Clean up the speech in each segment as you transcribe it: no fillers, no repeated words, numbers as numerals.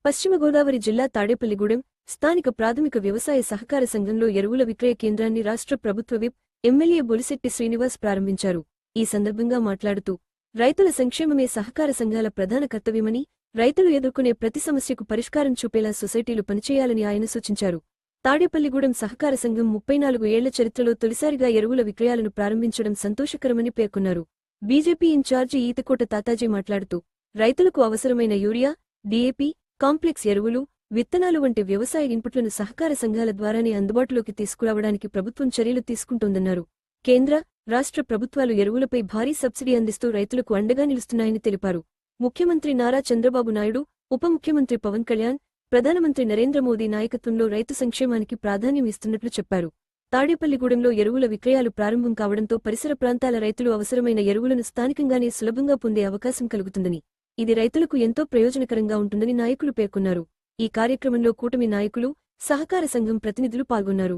పశ్చిమ గోదావరి జిల్లా తాడేపల్లిగూడెం స్థానిక ప్రాథమిక వ్యవసాయ సహకార సంఘంలో ఎరువుల విక్రయ కేంద్రాన్ని రాష్ట్ర ప్రభుత్వ విప్ ఎమ్మెల్యే బొలిశెట్టి శ్రీనివాస్ ప్రారంభించారు. ఈ సందర్భంగా మాట్లాడుతూ రైతుల సంక్షేమమే సహకార సంఘాల ప్రధాన కర్తవ్యమని, రైతులు ఎదుర్కొనే ప్రతి సమస్యకు పరిష్కారం చూపేలా సొసైటీలు పనిచేయాలని ఆయన సూచించారు. తాడేపల్లిగూడెం సహకార సంఘం 34 ఏళ్ల చరిత్రలో తొలిసారిగా ఎరువుల విక్రయాలను ప్రారంభించడం సంతోషకరమని పేర్కొన్నారు. బీజేపీ ఇన్ఛార్జి ఈతకోట తాతాజీ మాట్లాడుతూ రైతులకు అవసరమైన యూరియా, డీఏపీ, కాంప్లెక్స్ ఎరువులు, విత్తనాలు వంటి వ్యవసాయ ఇన్పుట్లను సహకార సంఘాల ద్వారానే అందుబాటులోకి తీసుకురావడానికి ప్రభుత్వం చర్యలు తీసుకుంటోందన్నారు. కేంద్ర, రాష్ట్ర ప్రభుత్వాలు ఎరువులపై భారీ సబ్సిడీ అందిస్తూ రైతులకు అండగా నిలుస్తున్నాయని తెలిపారు. ముఖ్యమంత్రి నారా చంద్రబాబు నాయుడు, ఉప ముఖ్యమంత్రి పవన్ కళ్యాణ్, ప్రధానమంత్రి నరేంద్ర మోదీ నాయకత్వంలో రైతు సంక్షేమానికి ప్రాధాన్యం ఇస్తున్నట్లు చెప్పారు. తాడేపల్లిగూడెంలో ఎరువుల విక్రయాలు ప్రారంభం కావడంతో పరిసర ప్రాంతాల రైతులు అవసరమైన ఎరువులను స్థానికంగానే సులభంగా పొందే అవకాశం కలుగుతుందని, ఇది రైతులకు ఎంతో ప్రయోజనకరంగా ఉంటుందని నాయకులు పేర్కొన్నారు. ఈ కార్యక్రమంలో కూటమి నాయకులు, సహకార సంఘం ప్రతినిధులు పాల్గొన్నారు.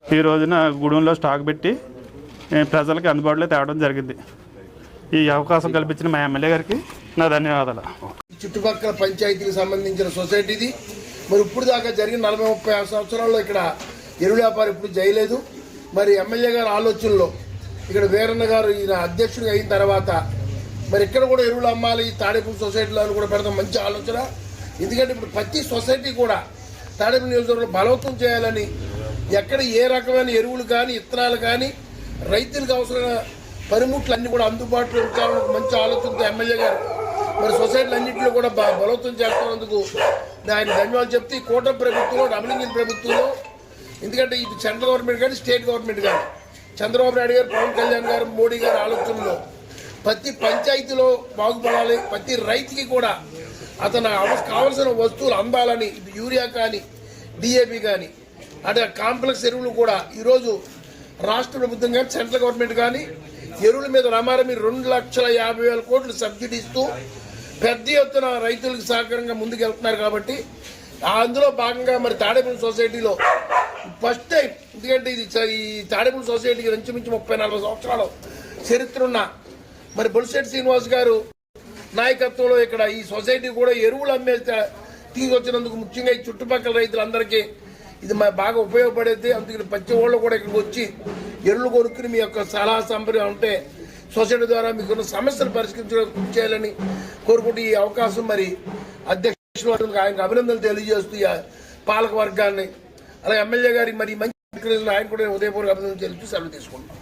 ఈ రోజున గూడెంలో స్టాక్ పెట్టి ప్రజలకు అందుబాటులో తేవడం జరిగింది. ఈ అవకాశం కల్పించిన మా ఎమ్మెల్యే గారికి నా ధన్యవాదాలు. చుట్టుపక్కల పంచాయతీకి సంబంధించిన సొసైటీది. మరి ఇప్పుడు దాకా జరిగిన 40-30 సంవత్సరాల్లో ఇక్కడ ఎరువు వ్యాపారం ఇప్పుడు చేయలేదు. మరి ఎమ్మెల్యే గారి ఆలోచనలో ఇక్కడ వీరన్న గారు ఈయన అధ్యక్షుడిగా అయిన తర్వాత మరి ఇక్కడ కూడా ఎరువులు అమ్మాలి, తాడేపల్లి సొసైటీలో కూడా పెడతాం, మంచి ఆలోచన. ఎందుకంటే ఇప్పుడు ప్రతి సొసైటీ కూడా తాడేపల్లి నియోజకవర్గంలో బలవంతం చేయాలని, ఎక్కడ ఏ రకమైన ఎరువులు కానీ ఇత్తనాలు కానీ రైతులకు అవసరమైన పనిముట్లు అన్ని కూడా అందుబాటులో ఉంచాలని మంచి ఆలోచనతో ఎమ్మెల్యే గారు మరి సొసైటీలు అన్నింటిలో కూడా బలవంతం చేస్తున్నందుకు ఆయన ధన్యవాదాలు చెప్తే, కూటమి ప్రభుత్వంలో, డబుల్ ప్రభుత్వంలో, ఎందుకంటే ఇది సెంట్రల్ గవర్నమెంట్ కానీ స్టేట్ గవర్నమెంట్ కానీ చంద్రబాబు నాయుడు గారు, పవన్ కళ్యాణ్ గారు, మోడీ గారు ఆలోచనలో ప్రతి పంచాయతీలో బాగుపడాలి, ప్రతి రైతుకి కూడా అతను కావలసిన వస్తువులు అందాలని, యూరియా కానీ డిఏపి కానీ అంటే కాంప్లెక్స్ ఎరువులు కూడా ఈరోజు రాష్ట్ర ప్రభుత్వం కానీ సెంట్రల్ గవర్నమెంట్ కానీ ఎరువుల మీద రమారమి 2,50,000 కోట్లు సబ్సిడీ ఇస్తూ పెద్ద ఎత్తున రైతులకు సహకారంగా ముందుకు వెళ్తున్నారు. కాబట్టి అందులో భాగంగా మరి తాడేపల్లి సొసైటీలో ఫస్ట్ టైం, ఎందుకంటే ఇది ఈ తాడేపల్లి సొసైటీకి ఇంచుమించు 30-40 సంవత్సరాలు చరిత్ర ఉన్న మరి బొలిశెట్టి శ్రీనివాస్ గారు నాయకత్వంలో ఇక్కడ ఈ సొసైటీ కూడా ఎరువులు అమ్మే తీసుకొచ్చినందుకు ముఖ్యంగా ఈ చుట్టుపక్కల రైతులందరికీ ఇది బాగా ఉపయోగపడేది. అందుకని ప్రతి వాళ్ళు కూడా ఇక్కడికి వచ్చి ఎరువులు కొనుక్కుని మీ యొక్క సలహా సంప్రదాయం ఉంటే సొసైటీ ద్వారా మీకున్న సమస్యలు పరిష్కరించడానికి కృషి చేయాలని కోరుకుంటూ ఈ అవకాశం మరి అధ్యక్షులు ఆయనకు అభినందనలు తెలియజేస్తూ పాలక వర్గాన్ని, అలాగే ఎమ్మెల్యే గారికి మరి మంచి ఆయన కూడా ఉదయపూర్వక అభినందనలు తెలుస్తూ సెలవు తీసుకుంటాం.